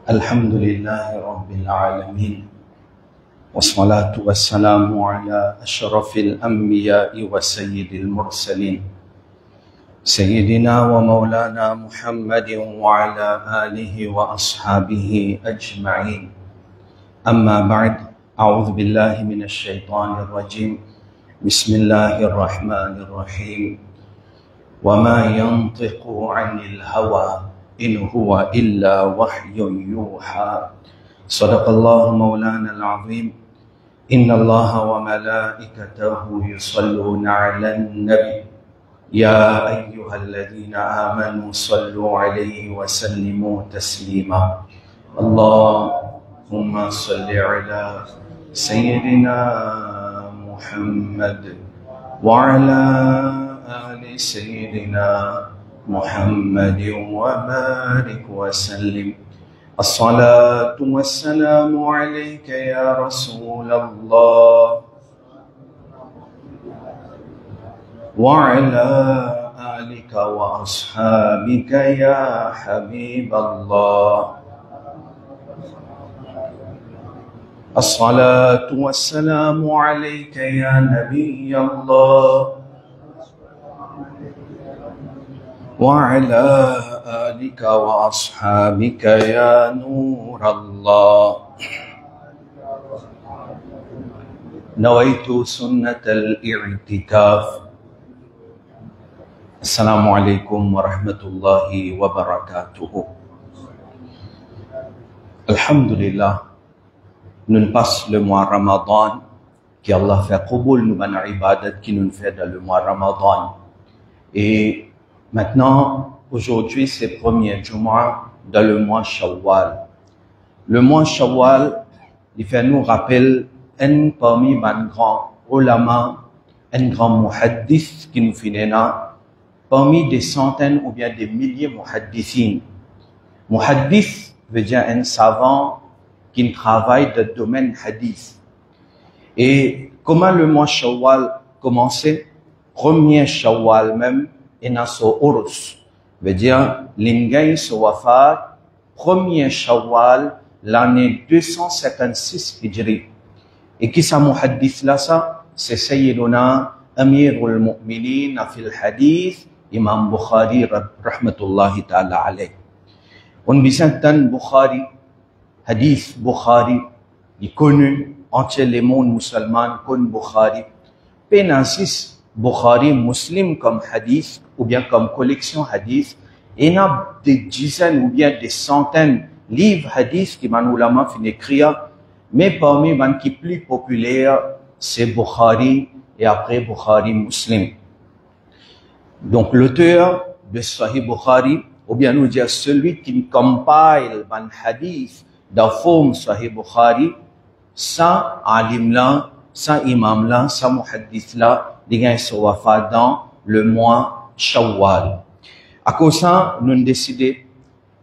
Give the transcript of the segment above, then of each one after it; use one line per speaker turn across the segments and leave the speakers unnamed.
الحمد لله رب العالمين والصلاة والسلام على أشرف الأنبياء وسيد المرسلين سيدنا ومولانا محمد وعلى آله وأصحابه أجمعين أما بعد أعوذ بالله من الشيطان الرجيم بسم الله الرحمن الرحيم وما ينطق عن الهوى إن هو إلا وحي يوحى صدق الله مولانا العظيم إن الله وملائكته يصلون على النبي يا أيها الذين آمنوا صلوا عليه وسلموا تسليما اللهم صل على سيدنا محمد وعلى آل سيدنا محمد وبارك وسلم الصلاة والسلام عليك يا رسول الله وعلى آلك وأصحابك يا حبيب الله الصلاة والسلام عليك يا نبي الله وعلى آلك وأصحابك يا نور الله نويت سنة الاعتكاف السلام عليكم ورحمة الله وبركاته الحمد لله nous passons le mois Ramadan qu'Allah fait qaboul nous ban ibadat qui nous fait dans le mois Ramadan et maintenant, aujourd'hui, c'est premier Jumu'ah dans le mois Shawwal. Le mois Shawwal, il fait nous rappel un parmi les grands ulama, un grand muhaddith qui nous finit parmi des centaines ou bien des milliers de muhaddithines. Muhaddith veut dire un savant qui travaille dans le domaine hadith. Et comment le mois Shawwal commençait? Premier Shawwal même, ina so urus veut dire l'ingay so wafat premier Shawwal l'année 256 Hijri. Et qui sa muhaddith là ça? C'est Sayyiduna Amirul Mu'minin fil hadith Imam Bukhari rahmatullahi ta'ala alayh. On bisantan Bukhari hadith Bukhari il connu entre les mondes musulmans connu Bukhari pénansis Bukhari Muslim comme hadith ou bien comme collection hadith, et il y a des dizaines ou bien des centaines de livres hadith qui man ulama fin écrire, mais parmi les qui plus populaires, c'est Bukhari et après Bukhari Muslim. Donc l'auteur de Sahih Bukhari, ou bien nous dire celui qui compile les hadith dans forme Sahih Bukhari, sans alim là, sans imam là, sans muhaddith là, des gens sont wafat dans le mois Shawwal. À cause de ça, nous avons décidé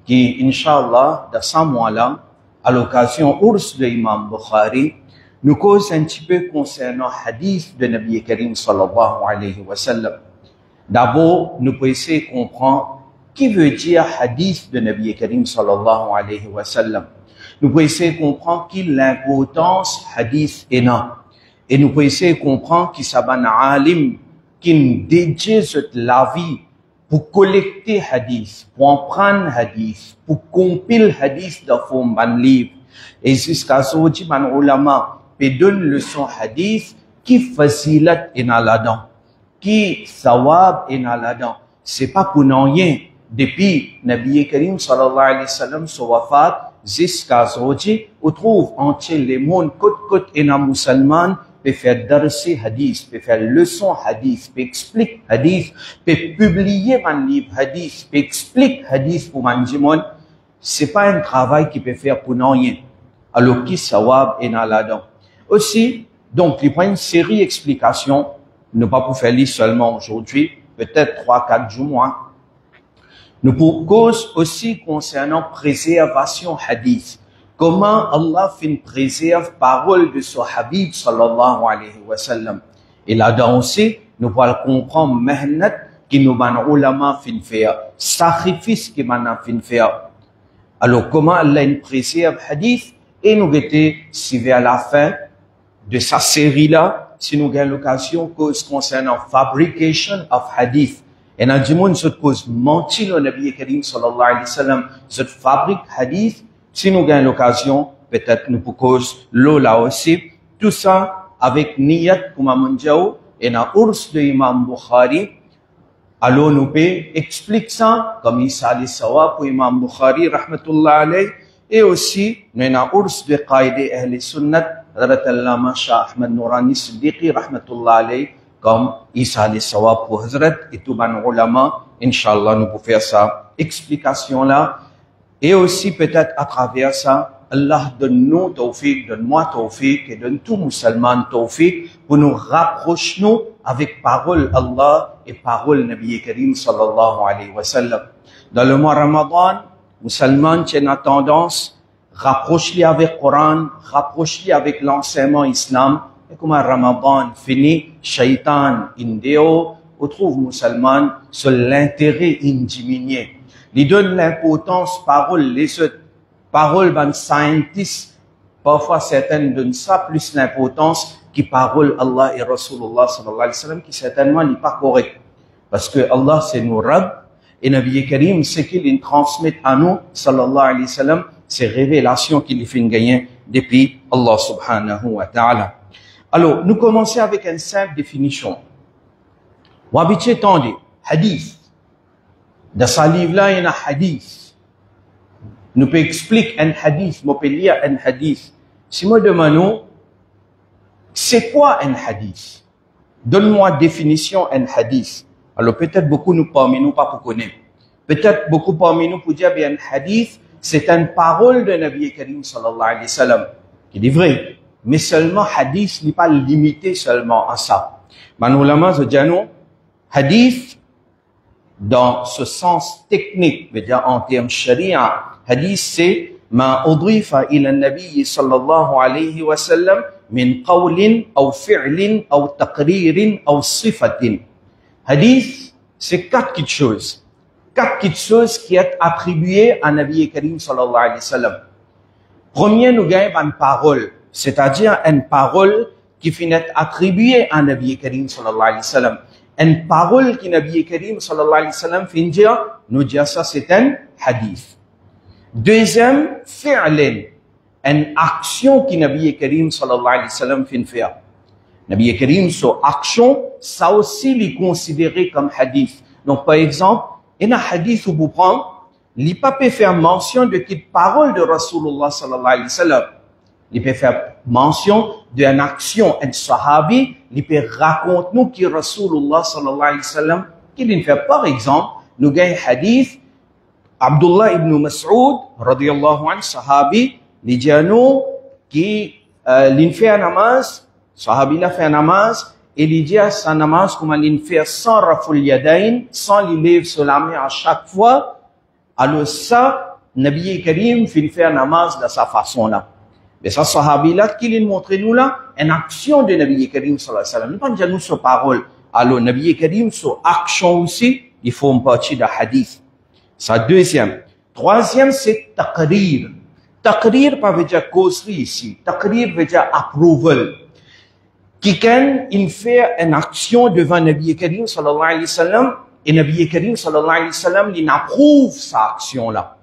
qu'Inch'Allah, dans ce mois-là, à l'occasion ours de l'imam Bukhari, nous causons un petit peu concernant le hadith de Nabi Karim sallallahu alayhi wa sallam. D'abord, nous pouvons essayer de comprendre qui veut dire hadith de Nabi Karim sallallahu alayhi wa sallam. Nous pouvons essayer de comprendre quelle l'importance hadith est là. Et nous pouvons essayer de comprendre qui s'aban alim qui dédie la vie pour collecter hadith, pour en prendre hadith, pour compiler hadith dans forme d'un livre. Et jusqu'à ce que man ulama peut donner leçon hadith qui facilat est là-dedans, qui sawab est là-dedans. C'est pas pour rien. Depuis Nabi Karim sallallahu alayhi wa sallam son wafat jusqu'à ce que on trouve entier les mondes côte et na musulman peut faire darsi hadith, peut faire leçon hadith, peut expliquer hadith, peut publier un livre hadith, peut expliquer hadith pour man jimon. C'est pas un travail qui peut faire pour rien. Alors qui sawab est là-dedans. Aussi, donc, il prend une série d'explications, ne pas pour faire lire seulement aujourd'hui, peut-être 3-4 jours, nous pour cause aussi concernant préservation hadith. Comment Allah fait une préserve parole de son Habib sallallahu alayhi wa sallam. Et là-dedans aussi, nous allons comprendre maintenant qui nous ban ulama fin faire, sacrifice qui m'en fin faire. Alors, comment Allah nous préserve hadith, et nous était, si vers la fin de sa série-là, si nous avons l'occasion, cause concernant fabrication of hadith. Et dans le monde, cette cause mentir au Nabi Karim sallallahu alayhi wa sallam, cette fabrique hadith, si nous avons l'occasion, peut-être nous pour cause l'eau là aussi, tout ça avec niyat, comme on dit, et dans l'ours de Imam Bukhari, alors nous explique ça, comme Isa alayhi sawa pour Imam Bukhari, rahmatullah alayhi, et aussi, nous avons l'ours de Qaïdé Ahl Sunnat, Hadrat Allama Shah Ahmad Nourani Siddiqi, rahmatullah alayhi, comme Isa alayhi sawa pour Hazrat, et tout ban ulama, Inch'Allah, nous pouvons faire ça, explication là, et aussi peut-être à travers ça, Allah donne-nous tawfiq, donne-moi tawfiq, et donne tout musulman tawfiq, pour nous rapprocher nous avec parole Allah et parole Nabi Karim sallallahu alayhi wa sallam. Dans le mois Ramadan, musulman tiennent la tendance, rapproche-les avec le Coran, rapproche-les avec l'enseignement islam, et comme Ramadan finit, shaitan indéo, on trouve musulman sur l'intérêt indiminé. Il donne l'importance parole, les autres paroles ban scientists, parfois certaines donnent ça plus l'importance qui parole Allah et Rasulullah sallallahu alayhi wa sallam, qui certainement n'est pas correct. Parce que Allah c'est nos Rabb, et Nabi Karim, c'est qu'il transmet à nous, sallallahu alayhi wa sallam, ces révélations qu'il fait gagner depuis Allah subhanahu wa ta'ala. Alors, nous commençons avec une simple définition. Vous habituez, attendez, hadith. Dans ce livre-là, il y a un hadith. Nous peut expliquer un hadith, nous peut lire un hadith. Si moi demande, c'est quoi un hadith? Donne-moi définition un hadith. Alors peut-être beaucoup nous parmi nous pas pour connaître. Peut-être beaucoup parmi nous pour dire bien un hadith, c'est une parole de Nabi Karim sallallahu alayhi wa sallam, qui est vrai. Mais seulement hadith n'est pas limité seulement à ça. Nos ulama se disent non, hadith dans ce sens technique, veut dire en termes sharia, hadith c'est ma udrifa ila nabi sallallahu alayhi wa sallam min qawlin ou fi'lin ou taqririn ou sifatin. Hadith, c'est quatre petites choses. Quatre petites choses qui sont attribuées à Nabi Karim sallallahu alayhi wa sallam. Premier, nous gagnons une parole, c'est-à-dire une parole qui finit attribuée à Nabi Karim sallallahu alayhi wa sallam. Une parole qui Nabi Karim sallallahu alayhi wa sallam finit dire, nous dire ça c'est un hadith. Deuxième, fi'lin, une action qui Nabi Karim sallallahu alayhi wa sallam finit faire. Nabi Karim, son action, ça aussi est considéré comme hadith. Donc, par exemple, il y a un hadith où vous prenez, il peut pas faire mention de quelle parole de Rasulullah sallallahu alayhi wa sallam. Il peut faire mention d'une action, un sahabi, il peut raconter nous qui Rasulullah sallallahu alayhi wa sallam, qu'il fait. Par exemple, nous avons un hadith, Abdullah ibn Mas'ud, radiyallahu anhu, sahabi, il dit à nous, qui, il fait un namaz, sahabi l'a fait un namaz, et il dit à sa namaz, comment il fait sans raful yadayn, sans il lève sur la main à chaque fois, alors ça, Nabi Karim fait un namaz de sa façon-là. Mais ça, sahabi-là, qu'il montre nous là, une action de Nabi Karim sallallahu alayhi wa sallam. Nous pas dire nous sur parole. Alors, Nabi Karim, sur action aussi, il faut une partie de hadith. Ça, deuxième. Troisième, c'est taqrir. Taqrir, pas veut dire causerie ici. Taqrir veut dire approval. Quelqu'un, il fait une action devant Nabi Karim sallallahu alayhi wa sallam, et Nabi Karim sallallahu alayhi wa sallam, il approuve sa action-là.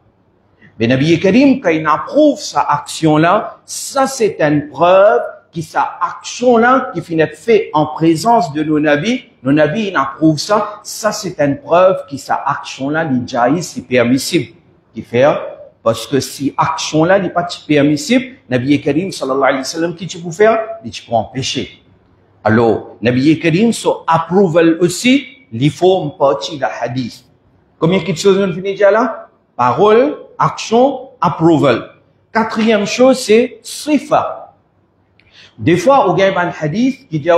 Mais Nabi Karim, quand il approuve sa action-là, ça c'est une preuve que sa action-là, qui finit fait en présence de nos nabis, il approuve ça, ça c'est une preuve que sa action-là, l'idjaïs, c'est permissible. Qui fait, parce que si action-là n'est pas permissible, Nabi Karim sallallahu alayhi wa sallam, qui tu peux faire? Tu peux empêcher. Alors, Nabi Karim, son approval aussi, il faut une partie de hadith. Combien de choses on finit déjà là? Parole, action, approval. Quatrième chose, c'est sifa. Des fois, il y a un hadith qui dit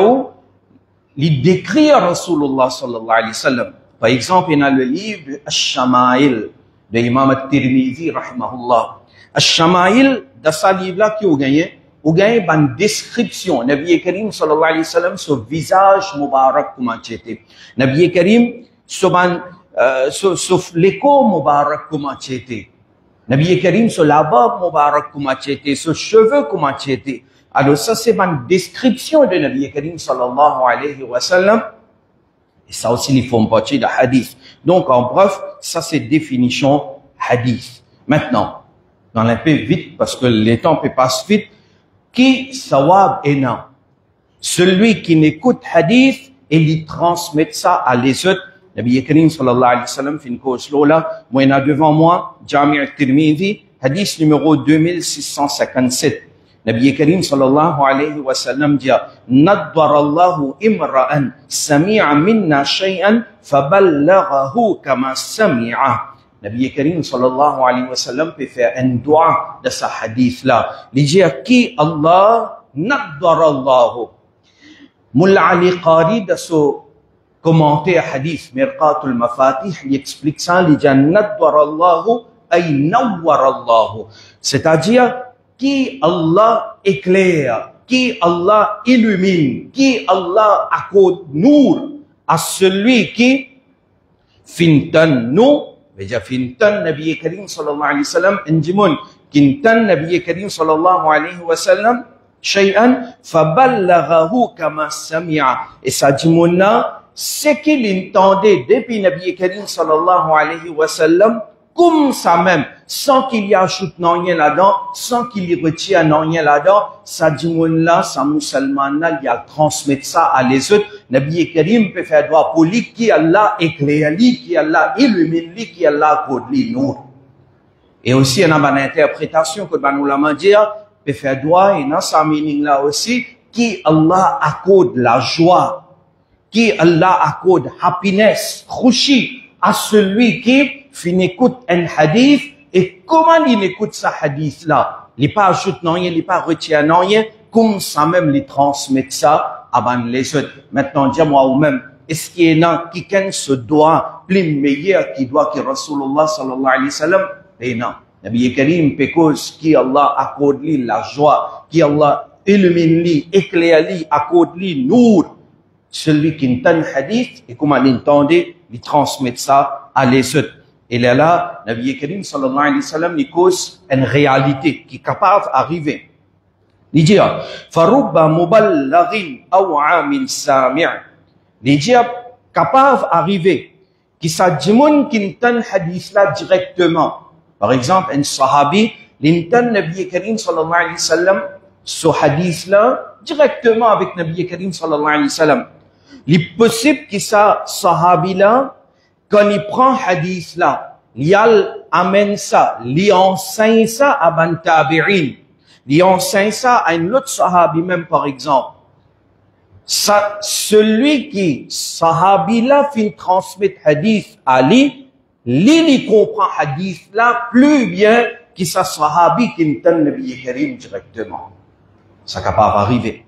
il décrit Rasulullah sallallahu alayhi wa sallam. Par exemple, il y a le livre de Ash-Shama'il de Imam At-Tirmidhi, rahimahullah. Ash-Shama'il, dans ce livre-là, qui a gagné une description. Nabi Karim sallallahu alayhi wa sallam, son visage mubarak, comment c'était. Nabi Karim, sauf l'écho Mubarak comment tu étais. Nabi Karim, sur la barbe Mubarak comment tu étais, sur cheveux comment tu étais. Alors ça, c'est une description de Nabi Karim sallallahu alayhi wa sallam. Et ça aussi, ils font partie de hadith. Donc, en bref, ça, c'est définition hadith. Maintenant, dans un peu vite, parce que les temps passent vite, qui sawab et non. Celui qui n'écoute hadith et lui transmet ça à les autres. Nabi Karim sallallahu alayhi wa sallam, fin cause là, moi, il y a devant moi, Jami' al-Tirmidhi, hadith numéro 2657. Nabi Karim sallallahu alayhi wa sallam dit Naddarallahu imra'an sami'a minna shay'an faballaghahu kama sami'a. Nabi Karim sallallahu alayhi wa sallam peut faire un dua de ce hadith là. Il dit qui Allah Naddarallahu. Mulla Ali Qari de ce commentaire hadith Mirqatul Mafatih, il explique ça, il dit Naddarallahu ay nawwarallahu. C'est-à-dire qui Allah éclaire, qui Allah illumine, qui Allah accorde nour à celui qui fintan nous, veja fintan Nabi Karim sallallahu alayhi wa sallam, injimun, kintan Nabi Karim sallallahu alayhi wa sallam, shay'an, faballaghahu kama sami'a. Et ça dit c'est qu'il entendait depuis Nabi Karim sallallahu alayhi wa sallam, comme ça même, sans qu'il y ajoute non rien là-dedans, sans qu'il y retire non rien là-dedans, ça dit là, ça musulman là, il a transmettre ça à les autres. Nabi Karim peut faire droit pour lui, qui Allah éclaire lui, qui Allah illumine lui, qui Allah accorde lui nous. Et aussi, il y a une interprétation que nous l'avons dit, peut faire droit, et dans sa meaning là aussi, qui Allah accorde la joie, qui Allah accorde happiness, khushi, à celui qui écoute un hadith, et comment il écoute ce hadith là? Il pas ajoute non rien, il pas retient non rien, comme ça même il transmet ça à les autres. Maintenant, dis-moi ou même, est-ce qu'il y en a quelqu'un se doit plus meilleur qui doit que Rasulullah sallallahu alayhi wa sallam? Et non. Nabi Karim pécose qui Allah accorde lui la joie, qui Allah illumine lui, éclaire lui, accorde lui nour. Celui qui entend hadith, et comment l'entendait, il transmet ça à les autres. Et là, Nabi Karim sallallahu alayhi wa sallam, il cause une réalité qui est capable d'arriver. Il dit, Farubba muballaghin aw'a min sami'. Il dit, capable d'arriver, qui s'adjimoun qui entend hadith là directement. Par exemple, un sahabi, l'entend Nabi Karim sallallahu alayhi wa sallam, ce hadith là, directement avec Nabi Karim sallallahu alayhi wa sallam. Il est possible que ça, sahabi là, quand il prend hadith là, il amène ça, il enseigne ça à ban tabi'in, il enseigne ça à un autre sahabi même par exemple. Ça, celui qui, sahabi là, fin transmettre hadith à lui, il comprend hadith là plus bien que sa sahabi qui entend le Nabi Karim directement. Ça capable d'arriver.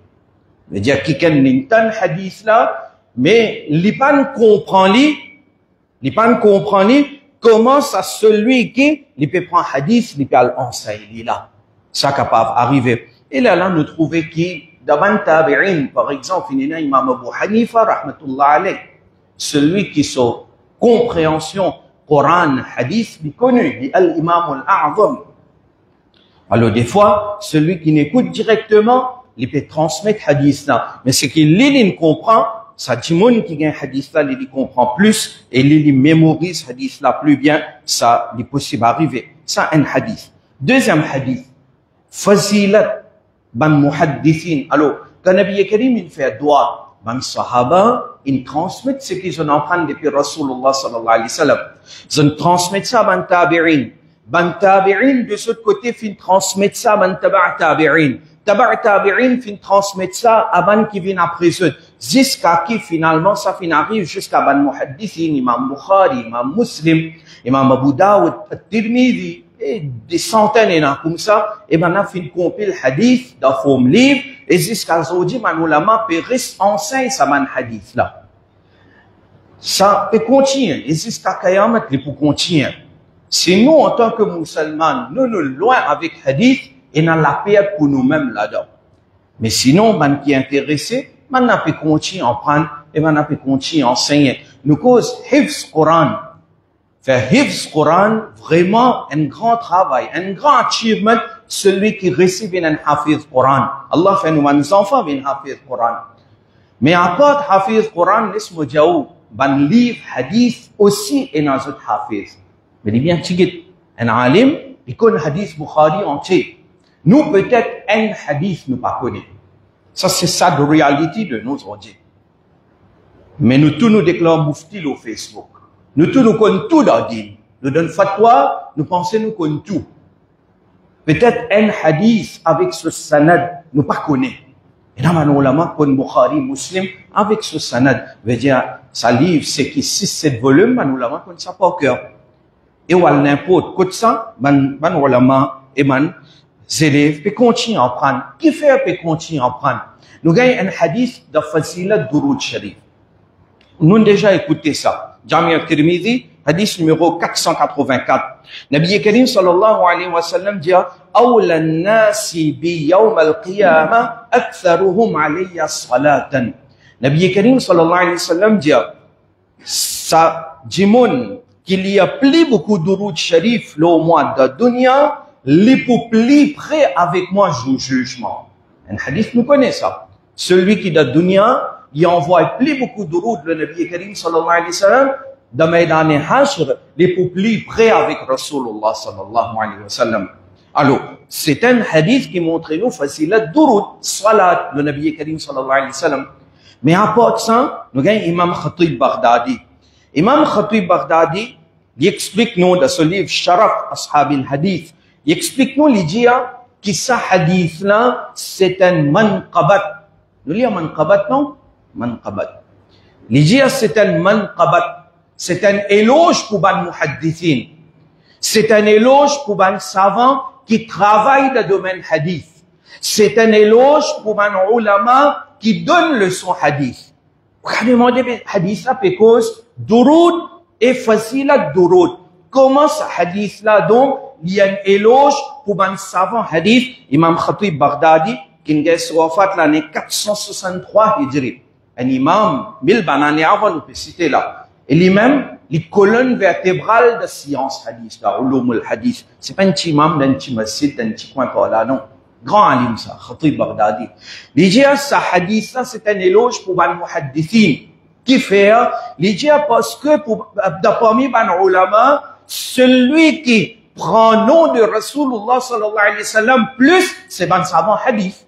C'est-à-dire qu'il entend hadith là, mais il pas comprend lui, il pas comprend lui, comment ça celui qui, il peut prendre hadith, il peut l'enseigner là. Ça capable d'arriver. Et là, nous trouvons qui, d'abord tabi'in, par exemple, il y a Imam Abu Hanifa, rahmatullah alayh, celui qui sa compréhension Coran, hadith, il connu, il est l'imam al-a'zam. Alors, des fois, celui qui n'écoute directement, il peut transmettre hadith là. Mais ce qu'il lit, il comprend, ça dit moun qui gagne hadith là, il comprend plus, et il mémorise hadith là plus bien, ça, il est possible d'arriver. Ça, un hadith. Deuxième hadith. Fazilat, ban muhaddithin. Alors, quand Nabi Karim, il fait doigt, ban sahaba, ils transmettent ce qu'ils ont appris depuis Rasulullah sallallahu alayhi wa sallam. Ils transmettent ça ban tabi'in. Ban tabi'in, de ce côté, ils transmettent ça ban taba' tabi'in. Taba' tabi'in, ils transmettent ça à ban qui vient après eux. Jusqu'à qui, finalement, ça arrive jusqu'à ban muhaddithin, Imam Bukhari, Imam Muslim, Imam Abu Dawud, At-Tirmidhi, et des centaines et comme ça, et maintenant, fin compile hadith dans forme livre, et jusqu'à aujourd'hui, man ulama peut enseigner ça man hadith là. Ça peut continuer, et jusqu'à Qayamat, il peut continuer. Si nous, en tant que musulmans, nous loin avec hadith, et dans la paix pour nous-mêmes là-dedans. Mais sinon, man qui est intéressé, man peut continuer à en prendre, et man peut continuer à enseigner. nous cause Hifz Quran. Faire Hifz Quran, vraiment un grand travail, un grand achievement, celui qui récite un Hafiz Quran. Allah fait nous enfants un Hafiz Quran. Mais à part Hafiz Quran, laisse-moi dire, ban livre, hadith aussi est dans notre Hafiz. Mais il bien tigit, un alim, il connaît hadith Bukhari entier. Nous, peut-être, un hadith, nous pas connaît. Ça, c'est ça de réalité de nos aujourd'hui. Mais nous tous nous déclarons moufti au Facebook. Nous tous nous connaissons tout dans le din. Nous donnons fatwa, nous pensons nous connaissons tout. Peut-être un hadith avec ce sanad, nous pas connaissons. Et là, nous ulama connaissent Bukhari, Muslim, avec ce sanad. Veut dire, ça livre, c'est qui 6-7 volumes, nous ulama connaissent ça par cœur. Et ou n'importe quoi ça, man ulama et man élèves peut continuer à apprendre. Qui fait peut continuer à apprendre? Nous gagnons un hadith de Fasilat Durud Sharif. Nous avons déjà écouté ça. Jami' al-Tirmidhi, hadith numéro 484. Nabi Karim sallallahu alayhi wa sallam dit أولى الناس بيوم القيامة أكثرهم علي صلاة. Nabi Karim sallallahu alayhi wa sallam dit ça dit qu'il y a plus beaucoup de durud sharif le mois de dunya, les plus près avec moi au jugement. Un hadith nous connaît ça. Celui qui de dunya, il envoie plus beaucoup de durud le Nabi Karim sallallahu alayhi wa sallam de Maïdan Hashr, les plus près avec Rasulullah sallallahu alayhi wa sallam. Alors, c'est un hadith qui montre nous facilat durud, salat, le Nabi Karim sallallahu alayhi wa sallam. Mais à part ça, nous avons Imam Khatib Baghdadi. Imam Khatib Baghdadi, il explique nous dans ce livre Sharaf Ashab al-Hadith, il explique nous l'idée que ce hadith-là, c'est un manqabat. Nous lisons manqabat, non? Manqabat. L'idée, c'est un manqabat. C'est un éloge pour les muhaddithin. C'est un éloge pour les savants qui travaillent dans le domaine hadith. C'est un éloge pour les ulama qui donnent le son hadith. Vous avez demandé hadith là parce durud et facilat durud. Comment ce hadith là donc il y a un éloge pour les savants hadith. Imam Khatib Baghdadi qui est wafat l'année 463 Hijri. Un imam, 1000 années avant, nous peut citer là. Et lui-même, les colonnes vertébrales de science hadith, là, ulum al-hadith. C'est pas un petit imam d'un petit masjid, d'un petit coin par là, non. Grand alim, ça, Khatib Baghdadi. L'idée, ça hadith, là, c'est un éloge pour les muhaddithin. Qui fait, l'idée, parce que parmi les ulama, celui qui prend nom de Rasulullah sallallahu alayhi wa sallam, plus, c'est les savants hadith.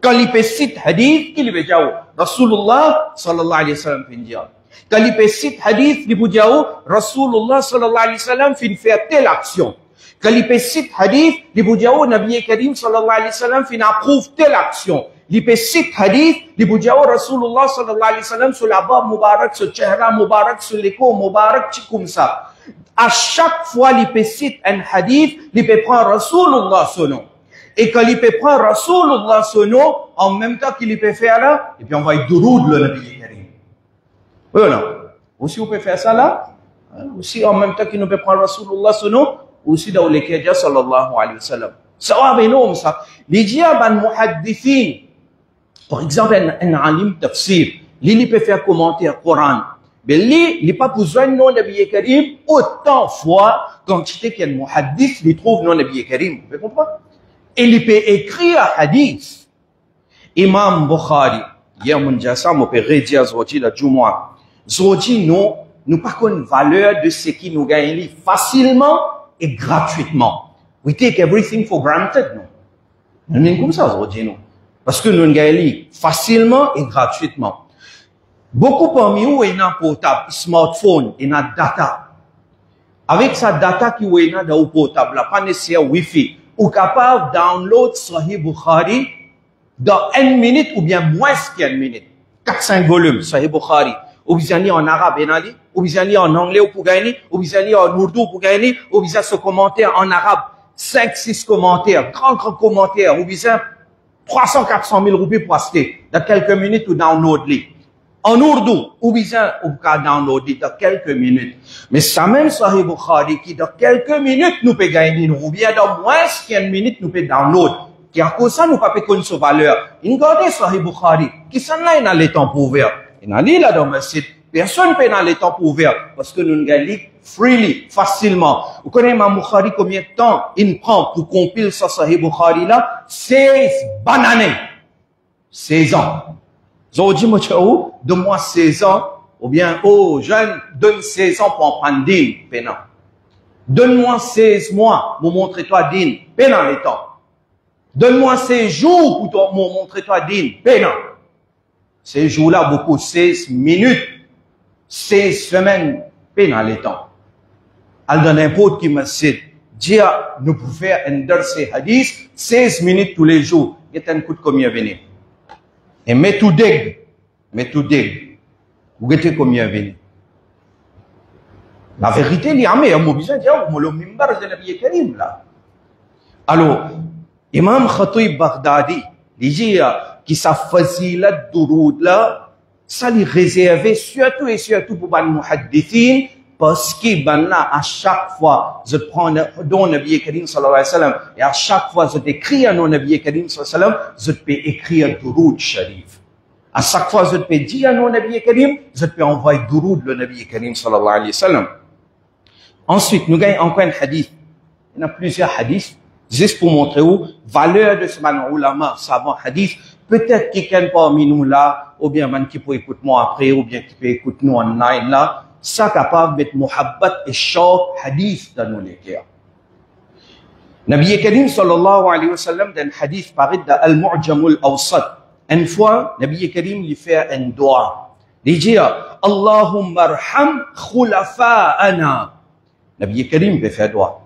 Quand il peut citer hadith, il veut dire Rasulullah sallallahu alayhi wa sallam fin dire. Quand il peut citer hadith, il veut dire Rasulullah sallallahu alayhi wa sallam fin faire telle action. Quand il peut citer hadith, il veut dire Nabi Karim sallallahu alayhi wa sallam fin approuve telle action. Il peut citer hadith, il veut dire Rasulullah sallallahu alayhi wa sallam sur la barbe mubarak, sur le chehra mubarak, sur l'écho mubarak, comme ça. À chaque fois, il peut citer un hadith, il peut prendre Rasulullah son nom. Et quand il peut prendre Rasulullah son nom, en même temps qu'il peut faire là, et puis on va y durud le Nabi Karim. Oui ou non? Aussi on peut faire ça là, aussi en même temps qu'il peut prendre Rasulullah son nom, aussi dans les Kedja sallallahu alayhi wa sallam. Ça va énorme ça. Les diaban muhaddithin, par exemple un alim tafsir, il peut faire commenter le Coran. Mais lui, il n'a pas besoin de nom Nabi Karim autant fois quantité qu'un muhaddith il trouve nom Nabi Karim. Vous pouvez comprendre? Et il peut écrire un hadith. Imam Bukhari, hier, mon jassam, on peut redire aujourd'hui la Jumu'ah. Aujourd'hui, nous pas une valeur de ce qui nous gagne facilement et gratuitement. We take everything for granted, non? Nous sommes comme ça aujourd'hui, non? Parce que nous gagnons facilement et gratuitement. Beaucoup parmi nous, ils ont un portable, smartphone, ils ont data. Avec sa data qui est dans le portable, pas nécessaire Wi-Fi, ou capable de download Sahih Bukhari dans 1 minute ou bien moins qu'1 minute. 4-5 volumes, Sahih Bukhari. Ou bien lire en arabe, ou bien lire en anglais ou pour gagner, ou bien lire en ourdou pour gagner, ou bien se commentaire en arabe. 5-6 commentaires, 30 commentaires, ou bien 300-400 000 roupies pour acheter. Dans quelques minutes, ou download-les. En ourdou, ou bien, ou qu'à downloader dans quelques minutes. Mais ça même Sahih Bukhari, qui dans quelques minutes, nous peut gagner, ou bien dans moins qu'1 minute, nous peut download. Qui à cause ça, nous pas peut connaître sa valeur. Regardez Sahih Bukhari, qui s'en là, il a les temps pour ouvert. Il a là dans le site, Personne ne peut dans les temps ouverts parce que nous gagnons freely, facilement. Vous connaissez Imam Bukhari combien de temps il prend pour compiler ce Sahih Bukhari là? 16 bananes. 16 ans. Ils ont dit, moi, donne-moi 16 ans, ou bien, oh, jeune, donne 16 ans pour en prendre din, pénant. Donne-moi 16 mois pour montrer toi din, pénant les temps. Donne-moi 16 jours pour montrer toi din, pénant. Ces jours-là, beaucoup, 16 minutes, 16 semaines, pénant les temps. Elle donne un pote qui me cite, dire, nous pouvons faire un de ces hadiths, 16 minutes tous les jours. Il y a un coup de combien venir? Et mets tout dég. Vous guettez combien venir? La vérité, il y a un mot bizarre, il y a un mot mimbar de Nabi Karim là. Alors, Imam Khatib Baghdadi, il dit que sa fazilat douroud là, ça lui réservait surtout et surtout pour les muhaddithin, parce que là, à chaque fois, je prends don Nabi Karim sallallahu alayhi wa sallam, et à chaque fois, je t'écris à non Nabi Karim sallallahu alayhi wa sallam, je peux écrire douroud sharif. À chaque fois, je peux dire à non Nabi Karim, je peux envoyer douroud le Nabi Karim sallallahu alayhi wa sallam. Ensuite, nous gagnons encore un hadith. Il y a plusieurs hadiths, juste pour montrer où, valeur de ce man ulama, savant hadith, peut-être quelqu'un parmi nous là, ou bien man qui peut écouter moi après, ou bien qui peut écouter nous online là, ça capable de mettre muhabbat et shawq hadith dans nos cœurs. Nabi Karim sallallahu alayhi wa sallam, dans un hadith paru dans Al-Mu'jam al-Awsat, une fois, Nabi Karim lui fait un dua. Il dit, Allahumma arham khulafa'ana. Nabi Karim peut faire dua.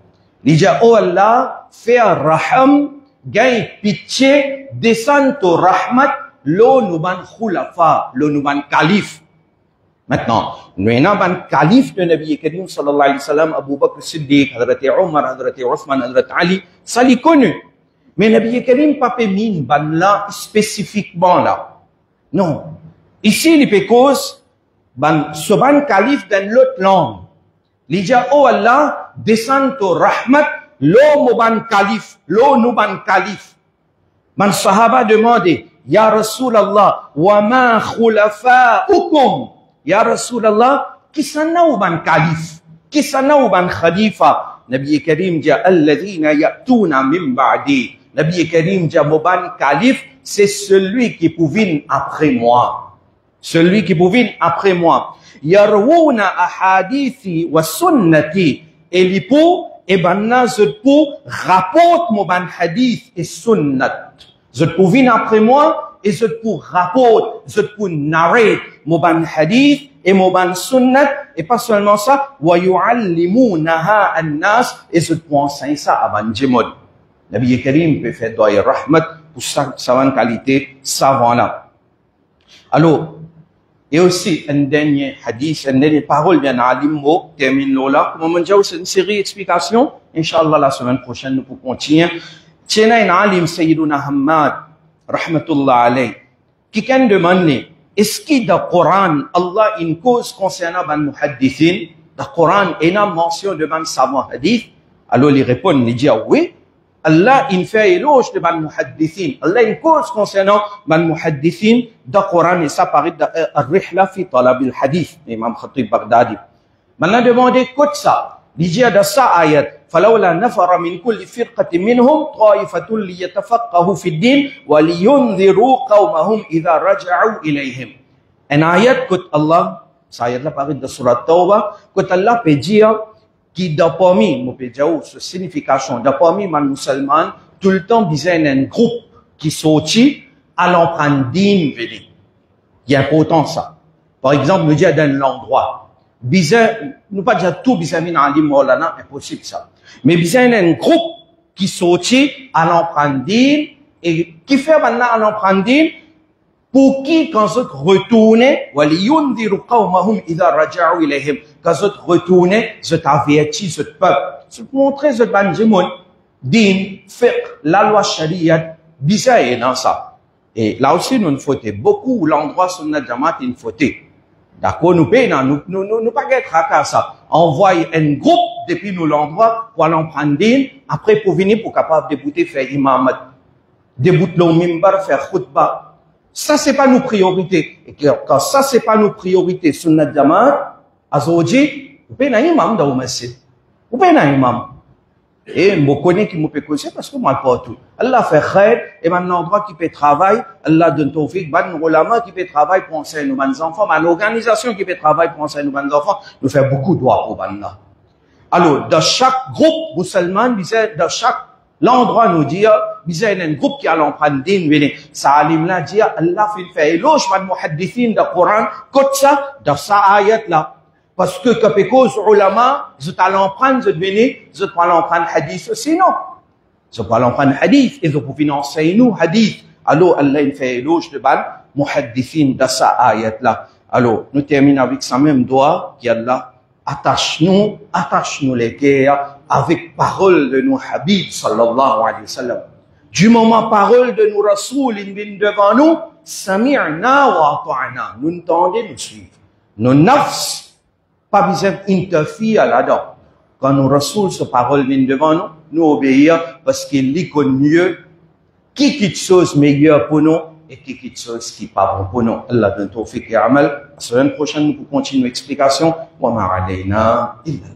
Il dit, oh Allah, fais raham, gagne pitié, descend au rahmat, l'eau nous ban khulafa, l'eau nous ban calife. Maintenant, nous avons un calife de Nabi Karim sallallahu alayhi wa sallam, Abu Bakr Siddiq, Hazrat Omar, Hazrat Othman, Hazrat Ali, ça l'est connu. Mais Nabi Karim pas mis ban là spécifiquement là. Non. Ici, il peut cause ban ce ban calife dans l'autre langue. Il dit, oh Allah, descend au rahmat, l'eau nous ban calife, l'eau nous ban calife. Man sahaba demandé, Ya Rasulallah, wa ma khulafa'ukum. Ya Rasulallah, qui s'en a ou ban calife? Qui s'en a ou ban khalifa? Nabi Karim dit, alladhina ya'tuna min ba'di. Nabi Karim dit, mon ban calife, c'est celui qui pouvait après moi. Celui qui pouvait après moi. Yarwouna ahadithi wa sunnati. Et l'ipou, et banna, je peux rapporte mon ban hadith et sunnat. Je pouvais après moi, et je peux rapporte, je peux narrer mon ban hadith et mon ban sunnat, et pas seulement ça, wa yu'allimunaha an-nas, et je peux enseigner ça à ban jimod. Nabi Karim peut faire doyer rahmat pour savant qualité, savant là. Alors, et aussi, un dernier hadith, une dernière parole, bien, alim mo, termine là. Comme on dit, c'est une série d'explications. Inch'Allah, la semaine prochaine, nous pourrons continuer. Tiens, un alim, Sayyiduna Hamad, rahmatullah alayh, qui can demander, est-ce qu'il dans le Coran, Allah, une cause concernant ban muhaddithin, dans le Coran, il y a une mention de ban savant hadith? Alors, il répond, il dit, oui. Allah, il fait éloge de ban muhaddithin. Allah, une cause concernant ban muhaddithin dans le Coran, et ça paraît dans Ar-Rihla fi Talab al-Hadith, Imam Khatib Baghdadi. Maintenant, demandez, écoute ça. Il dit dans ça ayat, فَلَوْلَا نَفَرَ مِنْ كُلِّ فِرْقَةٍ مِّنْهُمْ طَائِفَةٌ لِيَتَفَقَّهُوا فِي الدِّينِ وَلِيُنذِرُوا قَوْمَهُمْ إِذَا رَجَعُوا إِلَيْهِمْ. Un ayat, écoute Allah, ça ayat là paraît dans Surat Tawbah, écoute Allah peut dire, qui dans parmi, mon pédiao, ce signification, dans parmi man musulman, tout le temps, disait un groupe qui sortit, allant prendre dîme, il y a important ça. Par exemple, nous dire dans l'endroit. Bizarre, nous pas dire tout bizarre, mais en Maulana, impossible ça. Mais bizarre, un groupe qui sortit, allant prendre dîme, et qui fait maintenant allant prendre dîme, pour qui, quand ils retournent, quand ils retournent, je t'avertis, ce peuple. Je te montrer ce bandimon, din, fiqh, la loi sharia, bizarre est dans ça. Et là aussi, nous faute beaucoup, l'endroit sur notre jamat, il faut. D'accord, nous payons, nous pas être à ça. Envoyer un groupe depuis nous l'endroit pour aller prendre din, après pour venir pour capable de débouter, faire imamat, débouter le mimbar, faire khutbah. Ça, c'est pas nos priorités. Et quand ça, c'est pas nos priorités, sunnat jamaat, azoji, vous pouvez un imam dans le masjid. Vous pouvez un imam. Et je connais qui me peut causer parce que moi, pas tout. Allah fait khair, et maintenant, endroit qui peut travailler, Allah donne tawfiq, ban ulama qui peut travailler pour enseigner nos enfants, ban organisation qui peut travailler pour enseigner nos enfants, nous fait beaucoup de doigts pour banna. Alors, dans chaque groupe musulman, dans chaque l'endroit nous dit, il y a un groupe qui a l'empreinte din, ça alim là dit, Allah fait éloge par muhaddithin de Coran, comme ça, dans sa ayat là. Parce que, quand cause ulama, ils ont l'empreinte, ils ont l'empreinte hadith aussi, non. Ils ont l'empreinte hadith, ils ont financer nous hadith. Alors, Allah fait éloge de ban muhaddithin de sa ayat là. Alors, nous terminons avec ça même doigt, qui Allah attache-nous les guerres avec parole de nos habib sallallahu alayhi wa sallam. Du moment parole de nos rasoul viennent devant nous, sami'na wa ata'na. Nous entendons, nous suivons. Nos nafs, pas besoin d'interférer là-dedans. Quand nos rasoul, ce parole viennent devant nous, nous obéir parce qu'il lit qu'on mieux qui quelque chose meilleur pour nous et qui quelque chose qui pas bon pour nous. Allah donne tawfiq et amal. La semaine prochaine, nous pourrons continuer l'explication. Wa ma alayna illa